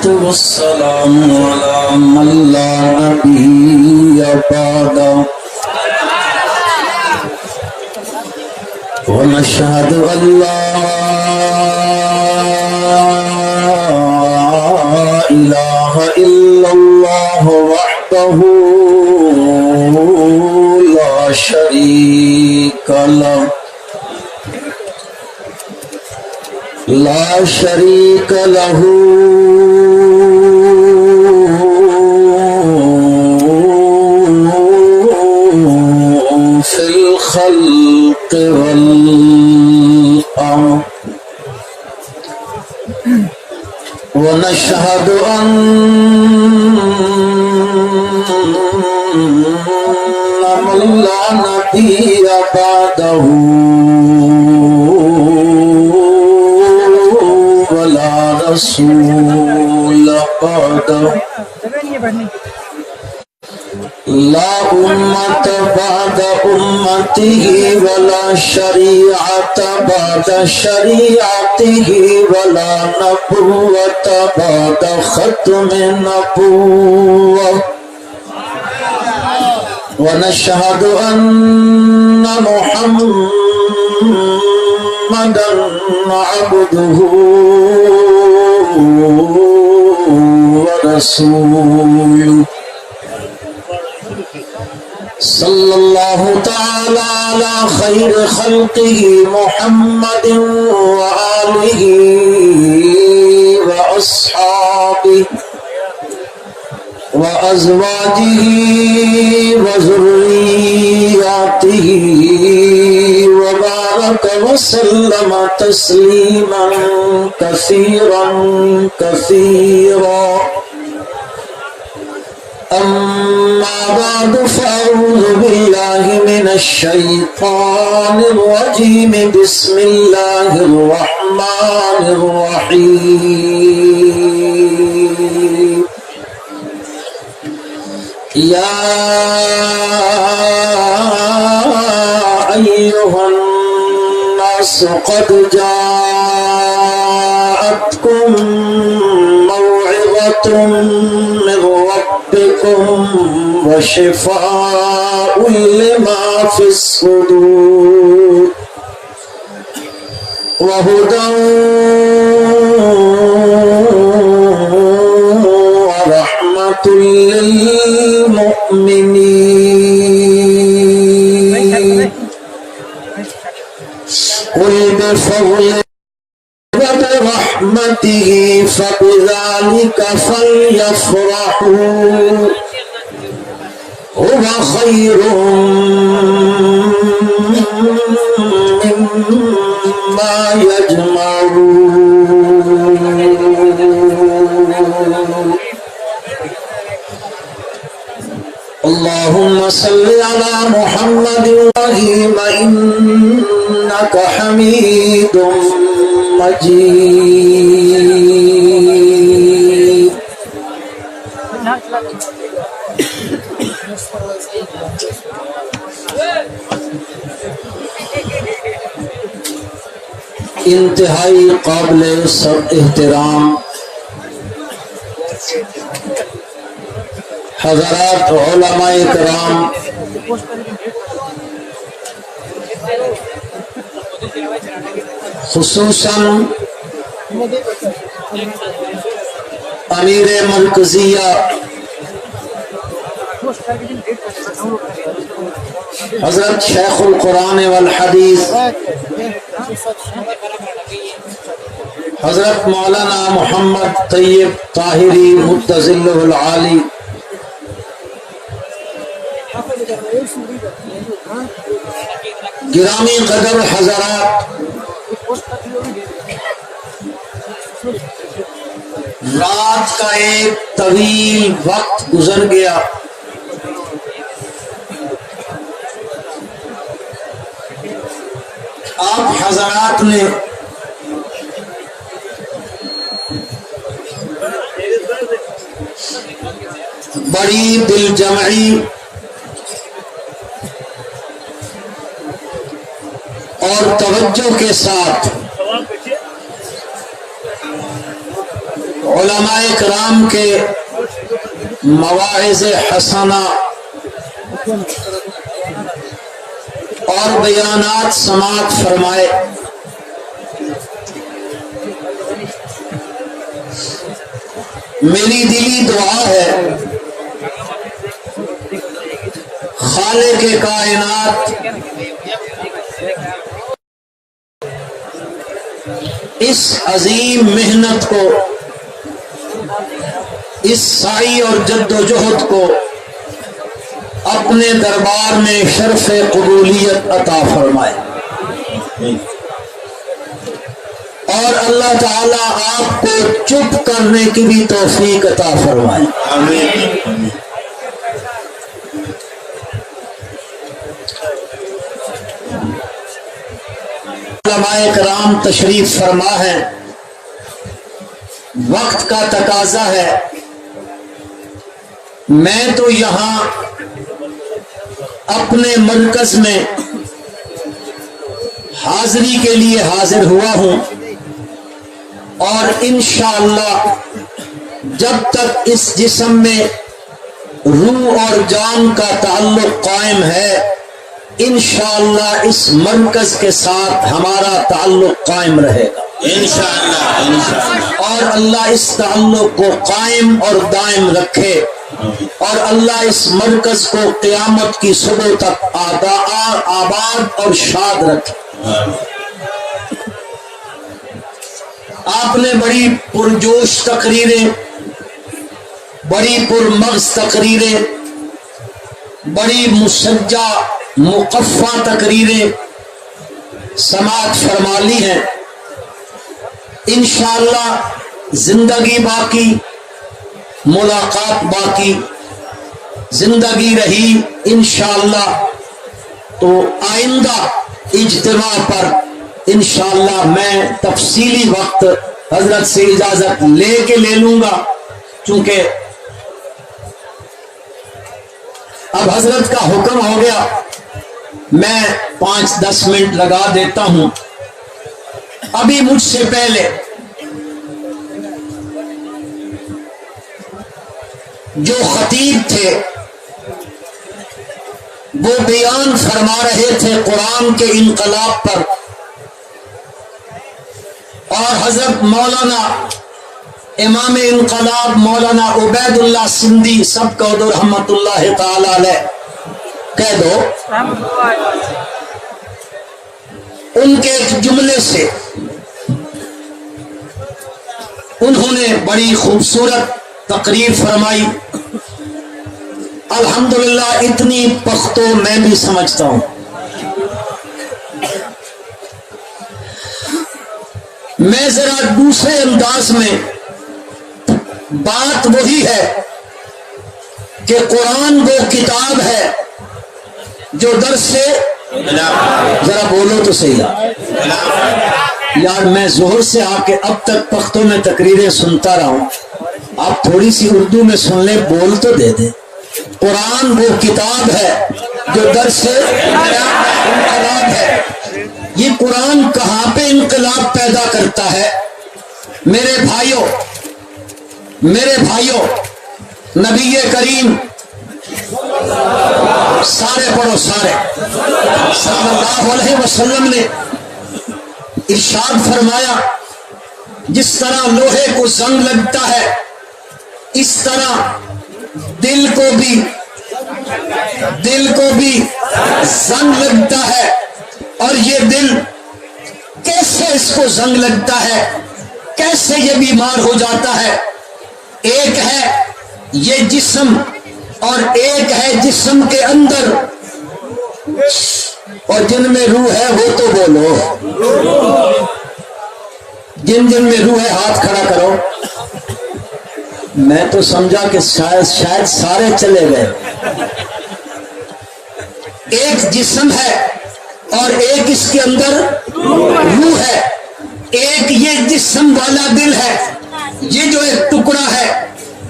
والسلام على من لا نبي بعده ونشهد أن لا إله إلا الله وحده لا شريك له في الخلق والأمر ونشهد أن من لا نبي بعده ولا رسول بعده لا أمة بعد أمته ولا شريعة بعد شريعته ولا نبوة بعد ختم النبوة ونشهد أن محمدا عبده ورسوله صلى الله تعالى على خير خلقه محمد وآله وأصحابه وأزواجه وذرياته وبارك وسلم تسليما كثيرا كثيرا أما بعد فأعوذ بالله من الشيطان الرجيم بسم الله الرحمن الرحيم يا أيها الناس قد جاءتكم موعظة من ربكم وشفاء لما في الصدور وهدى ورحمة للمؤمنين قل بفضل وبرحمته فبذلك فليفرحوا هو خير مما يجمعون اللهم صل على محمد وإبراهيم إنك حميد مجيد انتہائی قابل احترام حضرات علماء کرام، خصوصاً امیر مرکزیہ حضرت شیخ القرآن والحدیث حضرت مولانا محمد طیب طاہری متظلہ العالی، گرامی قدر حضرات، رات کا ایک طویل وقت گزر گیا، آپ حضرات نے بڑی دل جمعی اور توجہ کے ساتھ علماء کرام کے مواعظ حسنہ اور بیانات سماعت فرمائے. میری دلی دعا ہے خالق کائنات اس عظیم محنت کو، اس سعی اور جد و جہد کو اپنے دربار میں شرف قبولیت عطا فرمائے، اور اللہ تعالی آپ کو چپ کرنے کی بھی توفیق عطا فرمائے. آمین. علماء کرام تشریف فرما ہے، وقت کا تقاضا ہے. میں تو یہاں اپنے مرکز میں حاضری کے لیے حاضر ہوا ہوں، اور انشاءاللہ جب تک اس جسم میں روح اور جان کا تعلق قائم ہے، انشاءاللہ اس مرکز کے ساتھ ہمارا تعلق قائم رہے گا انشاءاللہ. اور اللہ اس تعلق کو قائم اور دائم رکھے، اور اللہ اس مرکز کو قیامت کی صبح تک آباد اور شاد رکھے. آپ نے بڑی پرجوش تقریریں، بڑی پرمغز تقریریں، بڑی مسجع مقفع تقریریں سماعت فرما لی ہیں. انشاءاللہ زندگی باقی، ملاقات باقی، زندگی رہی انشاءاللہ تو آئندہ اجتماع پر انشاءاللہ میں تفصیلی وقت حضرت سے اجازت لے کے لے لوں گا، چونکہ اب حضرت کا حکم ہو گیا. میں 5-10 منٹ لگا دیتا ہوں. ابھی مجھ سے پہلے جو خطیب تھے وہ بیان فرما رہے تھے قرآن کے انقلاب پر، اور حضرت مولانا امام انقلاب مولانا عبید اللہ سندھی سب کو دو رحمت اللہ تعالی علیہ کہہ دو، ان کے ایک جملے سے انہوں نے بڑی خوبصورت تقریر فرمائی. الحمدللہ اتنی پختو میں بھی سمجھتا ہوں. میں ذرا دوسرے انداز میں، بات وہی ہے کہ قرآن وہ کتاب ہے جو در سے، ذرا بولو تو صحیح یار. میں ظہر سے آ کے اب تک پختوں میں تقریریں سنتا رہا ہوں، آپ تھوڑی سی اردو میں سن لیں، بول تو دے دیں. قرآن وہ کتاب ہے جو در سے انقلاب ہے. یہ قرآن کہاں پہ انقلاب پیدا کرتا ہے؟ میرے بھائیوں نبی کریم سارے پڑھو سارے صلی اللہ علیہ وسلم نے ارشاد فرمایا، جس طرح لوہے کو زنگ لگتا ہے اس طرح دل کو بھی زنگ لگتا ہے. اور یہ دل کیسے اس کو زنگ لگتا ہے، کیسے یہ بیمار ہو جاتا ہے؟ ایک ہے یہ جسم، اور ایک ہے جسم کے اندر، اور جن میں روح ہے وہ تو بولو، جن میں روح ہے ہاتھ کھڑا کرو. میں تو سمجھا کہ شاید سارے چلے گئے. ایک جسم ہے اور ایک اس کے اندر روح ہے. ایک یہ جسم والا دل ہے، یہ جو ایک ٹکڑا ہے،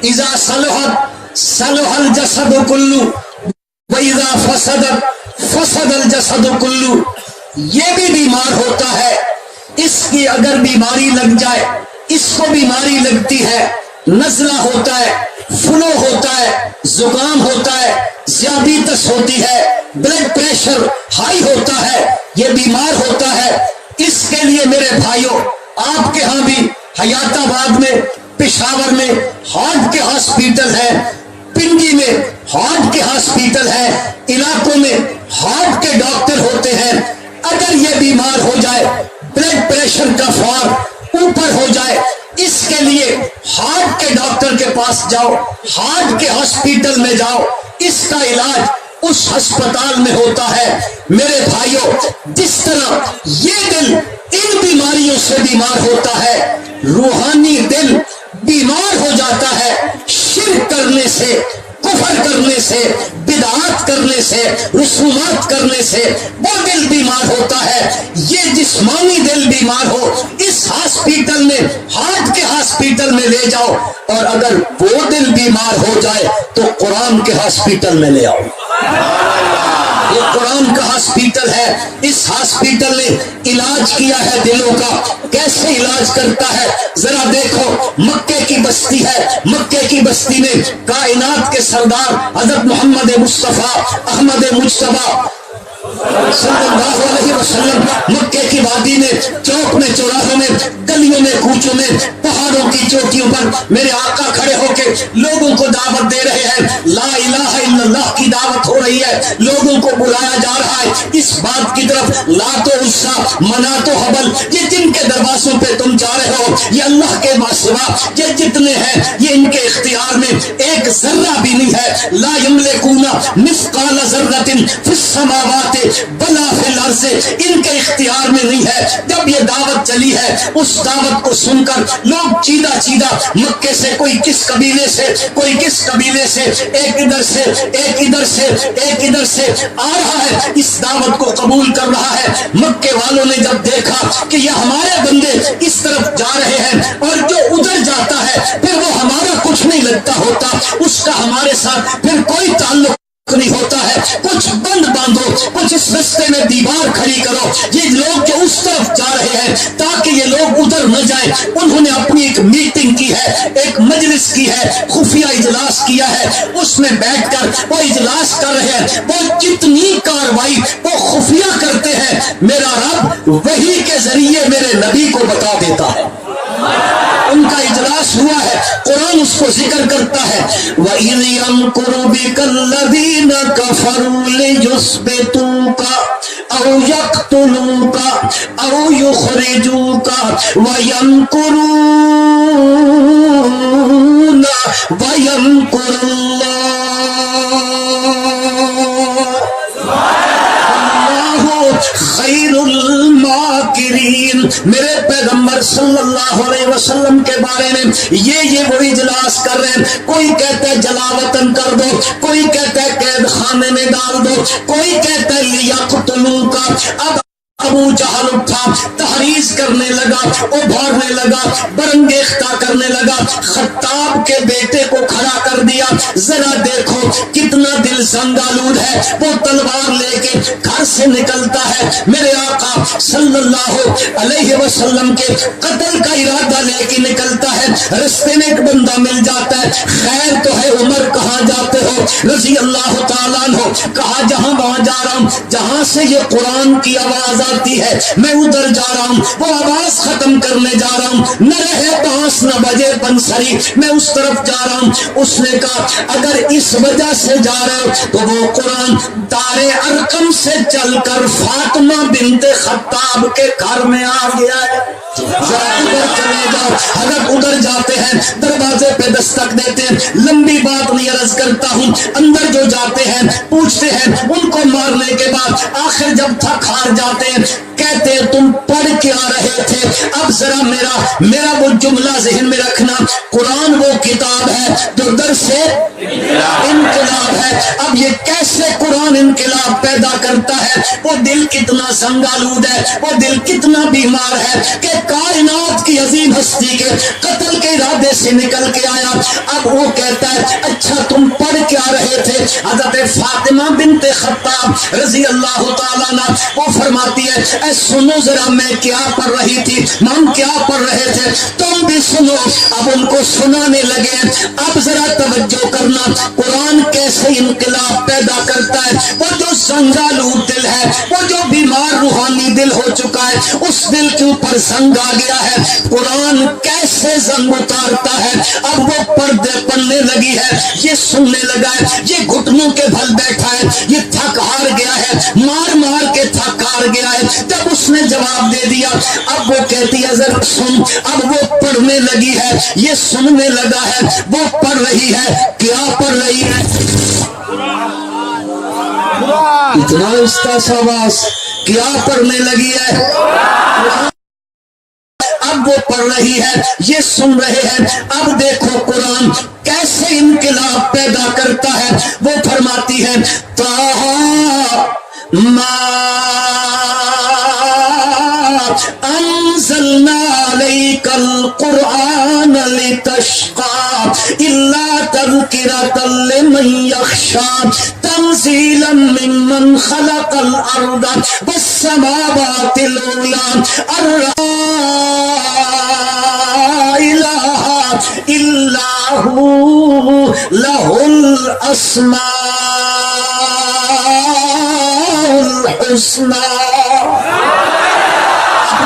اذا صلحت صلح الجسد کلو واذا فسدت فسد الجسد کلو. یہ بھی بیمار ہوتا ہے، اس کی اگر بیماری لگ جائے اس کو بیماری لگتی ہے. نزلہ ہوتا ہے، فلو ہوتا ہے، زکام ہوتا ہے، ذیابیطس ہوتی ہے، بلڈ پریشر ہائی ہوتا ہے، یہ بیمار ہوتا ہے، اس کے لیے میرے بھائیوں آپ کے ہاں بھی حیات آباد میں، پشاور میں ہارٹ کے ہاسپیٹل ہے، پنڈی میں ہارٹ کے ہاسپیٹل ہے، علاقوں میں ہارٹ کے ڈاکٹر ہوتے ہیں. اگر یہ بیمار ہو جائے، بلڈ پریشر کا فار اوپر ہو جائے، اس کے لیے ہارٹ کے ڈاکٹر کے پاس جاؤ، ہارٹ کے ہاسپیٹل میں جاؤ، اس کا علاج اس ہسپتال میں ہوتا ہے. میرے بھائیوں جس طرح یہ دل ان بیماریوں سے بیمار ہوتا ہے، روحانی دل بیمار ہو جاتا ہے شرک کرنے سے، کفر کرنے سے، بدعات کرنے سے، رسومات کرنے سے، وہ دل بیمار ہوتا ہے. یہ جسمانی دل بیمار ہو، اس ہاسپیٹل میں، ہارٹ کے ہاسپیٹل میں لے جاؤ، اور اگر وہ دل بیمار ہو جائے تو قرآن کے ہاسپیٹل میں لے آؤ. یہ قرآن کا ہاسپیٹل ہے. اس ہاسپیٹل نے علاج کیا ہے دلوں کا. کیسے علاج کرتا ہے ذرا دیکھو. مکے کی بستی ہے، مکے کی بستی میں کائنات کے سردار حضرت محمد مصطفیٰ احمد مجتبیٰ صلی اللہ علیہ وسلم مکے کی وادی میں، چوک میں، چوراہوں میں، گلیوں میں، کوچوں میں، پہاڑوں کی چوٹیوں پر میرے آقا کھڑے ہو کے لوگوں کو دعوت دے رہے ہیں. لا الہ الا اللہ کی دعوت ہو رہی ہے، لوگوں کو بلایا جا رہا ہے اس بات کی طرف لات و عزا، منات و حبل، یہ جن کے دروازوں پہ تم جا رہے ہو، یہ اللہ کے سوا یہ جتنے ہیں یہ ان کے اختیار میں ایک ذرہ بھی نہیں ہے. لا یملکون مثقال ذرۃ فی السماوات بلا فی الارض، ان کے اختیار میں نہیں ہے. جب یہ دعوت چلی ہے، اس دعوت کو سن کر لوگ چیدہ چیدہ مکے سے، کوئی کس قبیلے سے، کوئی کس قبیلے سے، ایک ادھر سے، ایک ادھر سے، ایک ادھر سے آ رہا ہے، اس دعوت کو قبول کر رہا ہے. مکے والوں نے جب دیکھا کہ یہ ہمارے بندے اس طرف جا رہے ہیں اور جو ادھر جاتا ہے پھر وہ ہمارا کچھ نہیں لگتا ہوتا، اس کا ہمارے ساتھ پھر کوئی تعلق نہیں ہوتا ہے، کچھ بند باندھو، کچھ اس رستے میں دیوار کھڑی کرو. یہ لوگ جو اس طرف جا رہے ہیں تاکہ یہ لوگ ادھر نہ جائیں، انہوں نے اپنی ایک میٹنگ کی ہے، ایک مجلس کی ہے، خفیہ اجلاس کیا ہے. اس میں بیٹھ کر وہ اجلاس کر رہے ہیں. وہ جتنی کاروائی وہ خفیہ کرتے ہیں، میرا رب وحی کے ذریعے میرے نبی کو بتا دیتا ہے. ان کا اجلاس ہوا ہے، قرآن اس کو ذکر کرتا ہے. وَإِذْ يَمْكُرُ بِكَ الَّذِينَ كَفَرُوا لِيُثْبِتُوكَ أَوْ يَقْتُلُوكَ أَوْ يُخْرِجُوكَ وَيَمْكُرُونَ وَيَمْكُرُ اللَّهُ خَيْرُ الْمَاكِرِينَ. میرے پیغمبر صلی اللہ علیہ وسلم کے بارے میں یہ وہ اجلاس کر رہے ہیں. کوئی کہتا ہے جلا وطن کر دو، کوئی کہتا ہے قید خانے میں ڈال دو، کوئی کہتا ہے لیقتلوکا. اب ابو جہل اٹھا، تحریض کرنے لگا، ابھارنے لگا، برانگیختہ کرنے لگا، خطاب کے بیٹے کو کھڑا کر دیا. ذرا دیکھو کتنا دل زنگالود ہے. وہ تلوار لے کے گھر سے نکلتا ہے، میرے آقا صلی اللہ علیہ وسلم کے قتل کا ارادہ لے کے نکلتا ہے. رستے میں ایک بندہ مل جاتا ہے. خیر تو ہے عمر، کہاں جاتے ہو؟ رضی اللہ تعالیٰ عنہ. کہا جہاں وہاں جا رہا ہوں، جہاں سے یہ قرآن کی آواز آتی ہے میں ادھر جا رہا ہوں، وہ آواز ختم کرنے جا رہا ہوں. نہ رہے بانس نہ بجے بنسری، میں اس طرف جا رہا ہوں. اس نے کہا اگر اس وجہ سے جا رہے ہو تو وہ قرآن دار ارقم سے چل کر فاطمہ بنت خطاب کے گھر میں آ گیا ہے. ذرا ادھر چلے جاؤ. حضرت ادھر جاتے ہیں، دروازے پہ دستک دیتے ہیں. لمبی بات نہیں عرض کرتا ہوں. اندر جو جاتے ہیں پوچھتے ہیں، ان کو مارنے کے بعد آخر جب تھک ہار جاتے ہیں کہتے ہیں تم پڑھ کیا رہے تھے؟ اب ذرا میرا وہ جملہ ذہن میں رکھنا. قرآن وہ کتاب ہے جو در سے انقلاب ہے. اب یہ کیسے قرآن انقلاب پیدا کرتا ہے؟ وہ دل کتنا زنگالود ہے، وہ دل کتنا بیمار ہے کہ کائنات کی عظیم ہستی کے قتل کے ارادے سے نکل کے آیا. اب وہ کہتا ہے اچھا تم پڑھ کیا رہے تھے؟ حضرت فاطمہ بنت خطاب رضی اللہ تعالیٰ عنہ وہ فرماتی ہے ہے اے سنو ذرا میں کیا پڑھ رہی تھی، ہم کیا پڑھ رہے تھے، تم بھی سنو۔ اب ان کو سنانے لگے۔ اب ذرا توجہ کرنا، قرآن کیسے انقلاب پیدا کرتا ہے۔ وہ جو زنگالو دل ہے، وہ جو بیمار روحانی دل ہو چکا ہے، اس دل کے اوپر زنگ آ گیا ہے، قرآن کیسے زنگ اتارتا ہے۔ اب وہ پردے پڑنے لگی ہے، یہ سننے لگا ہے، یہ گھٹنوں کے بھل بیٹھا ہے، یہ تھک ہار گیا ہے، مار مار کے تھک ہار گیا ہے۔ جب اس نے جواب دے دیا، اب وہ کہتی ہے ذرا سن۔ اب وہ پڑھنے لگی ہے، یہ سننے لگا ہے، وہ پڑھ رہی ہے۔ کیا پڑھ رہی ہے؟ اتنا استاذ کیا پڑھنے لگی ہے؟ اب وہ پڑھ رہی ہے، یہ سن رہے ہیں۔ اب دیکھو قرآن کیسے انقلاب پیدا کرتا ہے۔ وہ فرماتی ہے طٰہٰ مَا أَنزَلْنَا عَلَيْكَ الْقُرْآنَ لِتَشْقَىٰ إِلَّا تَذْكِرَةً لِّمَن يَخْشَىٰ تَنزِيلًا مِّمَّنْ خَلَقَ الْأَرْضَ وَالسَّمَاوَاتِ الْعُلَىٰ إِلَٰهَ إِلَّا هُوَ لَهُ الْأَسْمَاءُ الْحُسْنَىٰ۔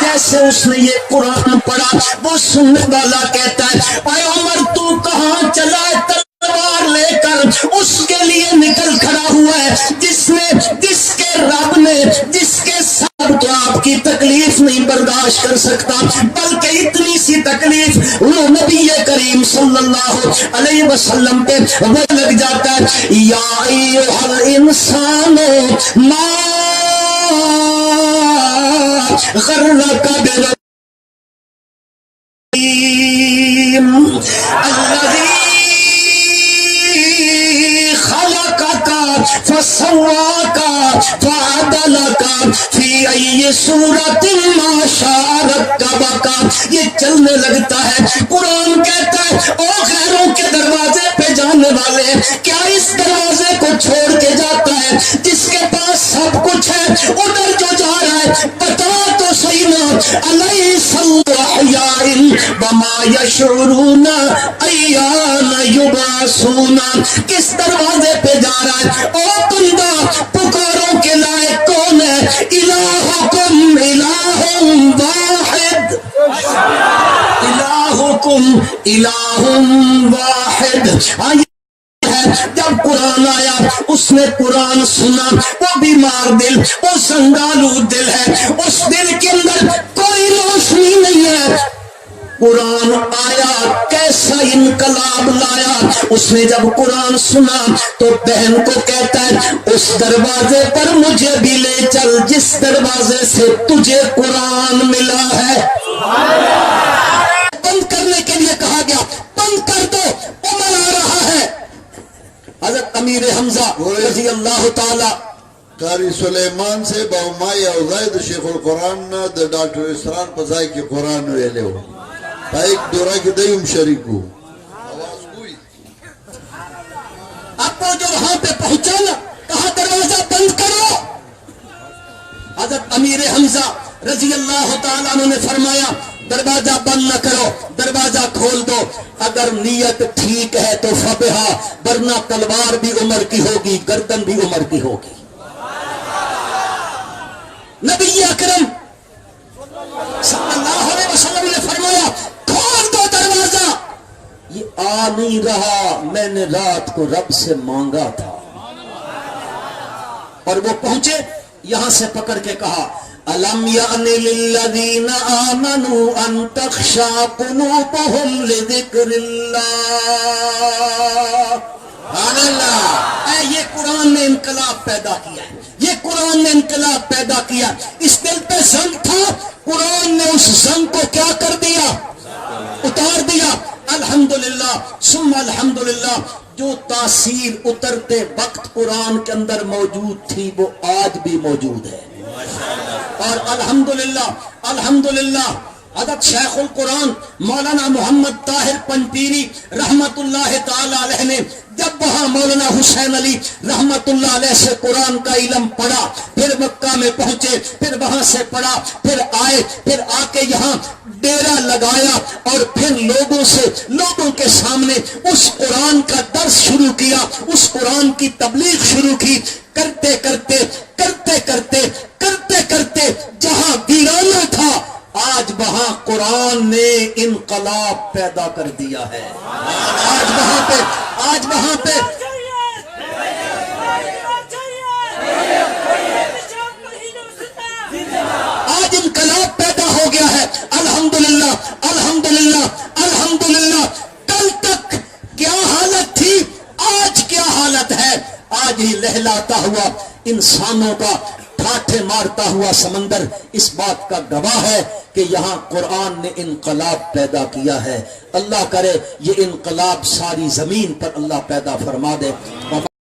جیسے اس نے یہ قرآن پڑھا، وہ سننے والا کہتا ہے اے عمر تو کہاں چلا ہے تلوار لے کر؟ اس کے لیے نکل کھڑا ہوا ہے جس کے رب نے جس کے ساتھ تو آپ کی تکلیف نہیں برداشت کر سکتا، بلکہ اتنی سی تکلیف وہ نبی کریم صلی اللہ علیہ وسلم پہ وہ لگ جاتا ہے۔ یا ایھا الانسان ما غرک بالرحیم الذی خلقک فسواک فعدلک فی ای صورت ما شاء رکبک۔ یہ چلنے لگتا ہے، قرآن کہتا ہے او غیروں کے دروازے پہ جانے والے، کیا اس دروازے کو چھوڑ کے جاتا ہے جس کے پاس سب کچھ ہے؟ ادھر جو جا رہا ہے بتا تو صحیح نا، الیس احیاء وما یشعرون ایان یبعثون۔ کس دروازے پہ جا رہا ہے؟ او بندہ پکاروں کے لائق کون ہے؟ الہکم الہ واحد، الہکم الہ واحد۔ جب قرآن آیا اس نے قرآن سنا، وہ بیمار دل، وہ زنگالو دل ہے، اس دل کے اندر کوئی روشنی نہیں ہے۔ قرآن آیا کیسا انقلاب لایا۔ اس نے جب قرآن سنا تو بہن کو کہتا ہے اس دروازے پر مجھے بھی لے چل جس دروازے سے تجھے قرآن ملا ہے۔ بند کرنے کے لیے کہا گیا، بند کر دو، عمر آ رہا ہے۔ حضرت امیر حمزہ رضی اللہ تعالی قاری سلیمان سے باومائی او زید شیخ القرآن دا ڈاکٹر اسران پزائی کی قرآن ویلے ہو ایک دورہ کی دیم شریک ہو آواز کوئی۔ اب وہ جو وہاں پہ پہنچا نا، کہا دروازہ بند کرو۔ حضرت امیر حمزہ رضی اللہ تعالیٰ عنہ نے فرمایا دروازہ بند نہ کرو، دروازہ کھول دو، اگر نیت ٹھیک ہے تو فبہا، ورنہ تلوار بھی عمر کی ہوگی، گردن بھی عمر کی ہوگی۔ نبی اکرم صلی اللہ علیہ وسلم نے فرمایا کھول دو دروازہ۔ یہ آ نہیں رہا، میں نے رات کو رب سے مانگا تھا۔ اور وہ پہنچے، یہاں سے پکڑ کے کہا أَلَمْ يَأْنِ لِلَّذِينَ آمَنُوا أَن تَخْشَعَ قُلُوبُهُمْ لِذِكْرِ اللَّهِ۔ سبحان اللہ۔ یہ قرآن نے انقلاب پیدا کیا ہے، یہ قرآن نے انقلاب پیدا کیا۔ اس دل پہ زنگ تھا، قرآن نے اس زنگ کو کیا کر دیا؟ اتار دیا۔ الحمدللہ ثم الحمدللہ، جو تاثیر اترتے وقت قرآن کے اندر موجود تھی وہ آج بھی موجود ہے۔ اور الحمدللہ الحمدللہ حضرت شیخ القرآن مولانا محمد طاہر پنپیری رحمت اللہ تعالی علیہ نے جب وہاں مولانا حسین علی رحمت اللہ علیہ سے قرآن کا علم پڑھا، پھر مکہ میں پہنچے، پھر وہاں سے پڑھا، پھر آئے، پھر آ کے یہاں ڈیرا لگایا اور پھر لوگوں کے سامنے اس قرآن کا درس شروع کیا، اس قرآن کی تبلیغ شروع کی۔ کرتے کرتے جہاں ویرانہ تھا، آج وہاں قرآن نے انقلاب پیدا کر دیا ہے۔ آج وہاں پہ آج انقلاب پیدا ہو گیا ہے۔ الحمدللہ الحمدللہ الحمدللہ۔ کل تک کیا حالت تھی، آج کیا حالت ہے؟ آج ہی لہلاتا ہوا انسانوں کا ٹھاٹھے مارتا ہوا سمندر اس بات کا گواہ ہے کہ یہاں قرآن نے انقلاب پیدا کیا ہے۔ اللہ کرے یہ انقلاب ساری زمین پر اللہ پیدا فرما دے۔